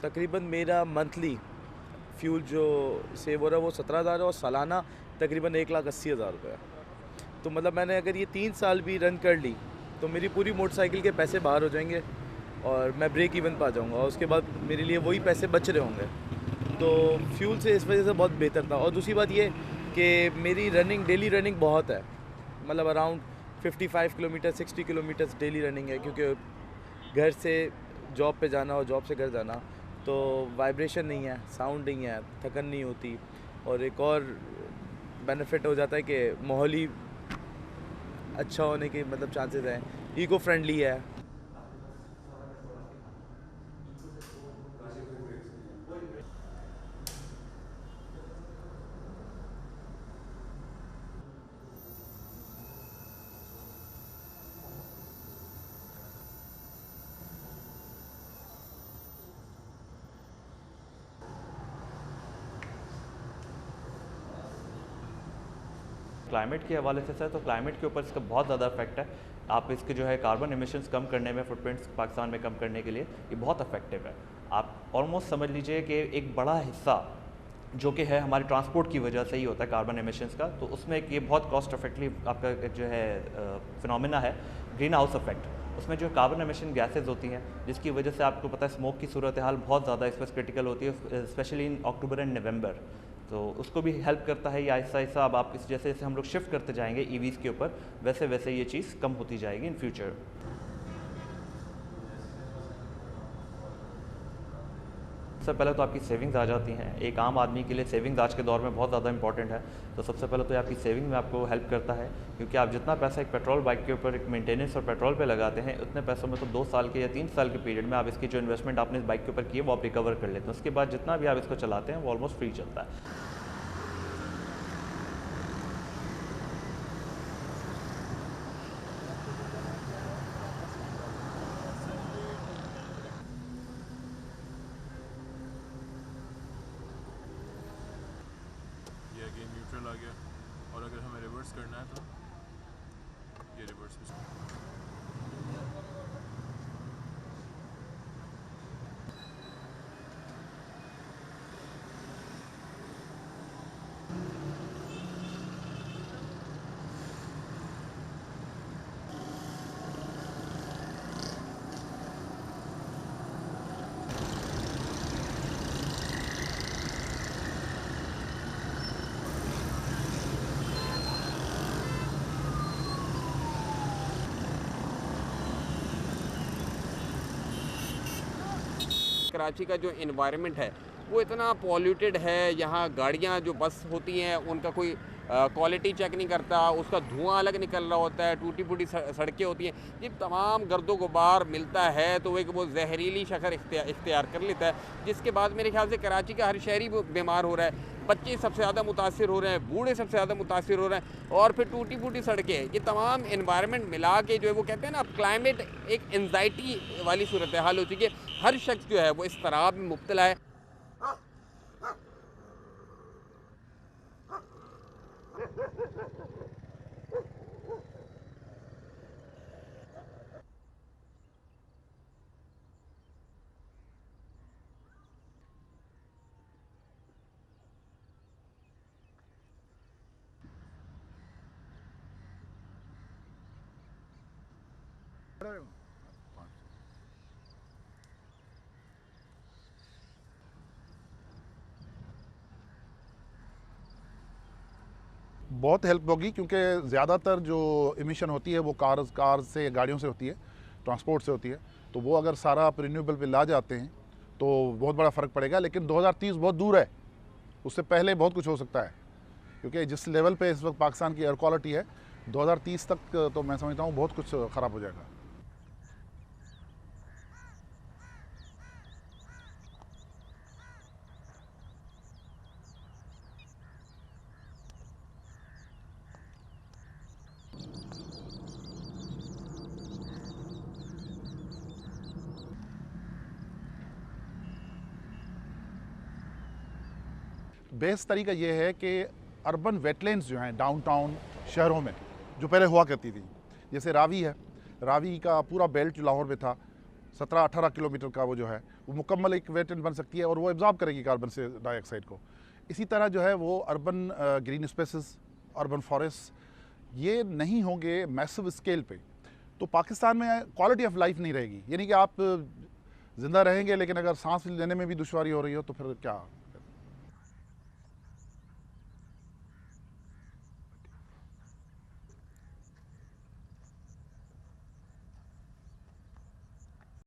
तकरीबन मेरा monthly fuel जो सेव हो रहा है वो 17,000 है और सालाना तकरीबन 1,80,000 रुपये है। तो मतलब मैंने अगर ये 3 साल भी रन कर ली तो मेरी पूरी मोटरसाइकिल के पैसे बाहर हो जाएंगे और मैं ब्रेक इवन पा जाऊंगा और उसके बाद मेरे लिए वही पैसे बच रहे होंगे। तो फ्यूल से इस वजह से बहुत बेहतर था। और दूसरी बात ये कि मेरी रनिंग डेली रनिंग बहुत है, मतलब around 55 kilometre 60 kilometres daily running है, क्योंकि घर से जॉब पे जाना और जॉब से घर जाना, तो वाइब्रेशन नहीं है, साउंड नहीं है, थकन नहीं होती। और एक और बेनिफिट हो जाता है कि माहौल ही अच्छा होने के मतलब चांसेस हैं, इको फ्रेंडली है। क्लाइमेट के हवाले से सर, तो क्लाइमेट के ऊपर इसका बहुत ज़्यादा इफेक्ट है। आप इसके जो है कार्बन एमिशंस कम करने में, फुटप्रिंट्स पाकिस्तान में कम करने के लिए ये बहुत इफेक्टिव है। आप ऑलमोस्ट समझ लीजिए कि एक बड़ा हिस्सा जो कि है हमारे ट्रांसपोर्ट की वजह से ही होता है कार्बन एमिशंस का, तो उसमें एक ये बहुत कॉस्ट इफेक्टिव आपका एक जो है फिनोमिना है ग्रीन हाउस इफेक्ट। उसमें जो कार्बन एमिशन गैसेज होती हैं, जिसकी वजह से आपको पता है स्मोक की सूरत हाल बहुत ज़्यादा इस पर क्रिटिकल होती है, specially in October and November. तो उसको भी हेल्प करता है ये आहिस्ता आहिस्ता। अब आप इस जैसे जैसे हम लोग शिफ्ट करते जाएंगे ईवीज़ के ऊपर, वैसे वैसे ये चीज़ कम होती जाएगी इन फ्यूचर। सबसे पहले तो आपकी सेविंग्स आ जाती हैं। एक आम आदमी के लिए सेविंग्स आज के दौर में बहुत ज़्यादा इंपॉर्टेंट है। तो सबसे पहले तो ये आपकी सेविंग में आपको हेल्प करता है, क्योंकि आप जितना पैसा एक पेट्रोल बाइक के ऊपर एक मेंटेनेंस और पेट्रोल पे लगाते हैं, उतने पैसों में तो 2 साल के या 3 साल के पीरियड में आप इसकी जो इन्वेस्टमेंट आपने इस बाइक के ऊपर की है वो आप रिकवर कर लेते हैं। उसके बाद जितना भी आप इसको चलाते हैं वो ऑलमोस्ट फ्री चलता है। ये अगेन न्यूट्रल आ गया, और अगर हमें रिवर्स करना है तो ये रिवर्स भी। कराची का जो इन्वायरमेंट है वो इतना पॉल्यूटेड है। यहाँ गाड़ियाँ जो बस होती हैं उनका कोई क्वालिटी चेक नहीं करता, उसका धुआं अलग निकल रहा होता है, टूटी फूटी सड़कें होती हैं। जब तमाम गर्दो गुबार मिलता है तो वो जहरीली शक्ल इख्तियार कर लेता है, जिसके बाद मेरे ख्याल से कराची का हर शहरी बीमार हो रहा है। बच्चे सबसे ज़्यादा मुतासिर हो रहे हैं, बूढ़े सबसे ज़्यादा मुतासिर हो रहे हैं, और फिर टूटी फूटी सड़कें, ये तमाम इन्वायरमेंट मिला के जो है वो कहते हैं ना, क्लाइमेट एक एंजाइटी वाली सूरत हाल हो चुकी है। हर शख्स जो है वो इस तराब में मुब्तला है। बहुत हेल्प होगी, क्योंकि ज़्यादातर जो इमिशन होती है वो कार से, गाड़ियों से होती है, ट्रांसपोर्ट से होती है। तो वो अगर सारा आप रिन्यूएबल पे ला जाते हैं तो बहुत बड़ा फ़र्क पड़ेगा। लेकिन 2030 बहुत दूर है, उससे पहले बहुत कुछ हो सकता है, क्योंकि जिस लेवल पे इस वक्त पाकिस्तान की एयर क्वालिटी है, 2030 तक तो मैं समझता हूँ बहुत कुछ ख़राब हो जाएगा। बेस्ट तरीका ये है कि अर्बन वेटलैंड्स जो हैं डाउनटाउन शहरों में, जो पहले हुआ करती थी, जैसे रावी है, रावी का पूरा बेल्ट जो लाहौर में था 17-18 किलोमीटर का, वो जो है वो मुकम्मल एक वेटेंट बन सकती है और वो एब्जॉर्ब करेगी कार्बन से डाइऑक्साइड को। इसी तरह जो है वो urban green spaces, urban forest ये नहीं होंगे मैसिव स्केल पे, तो पाकिस्तान में क्वालिटी ऑफ लाइफ नहीं रहेगी। यानी कि आप ज़िंदा रहेंगे लेकिन अगर सांस लेने में भी दुश्वारी हो रही हो तो फिर क्या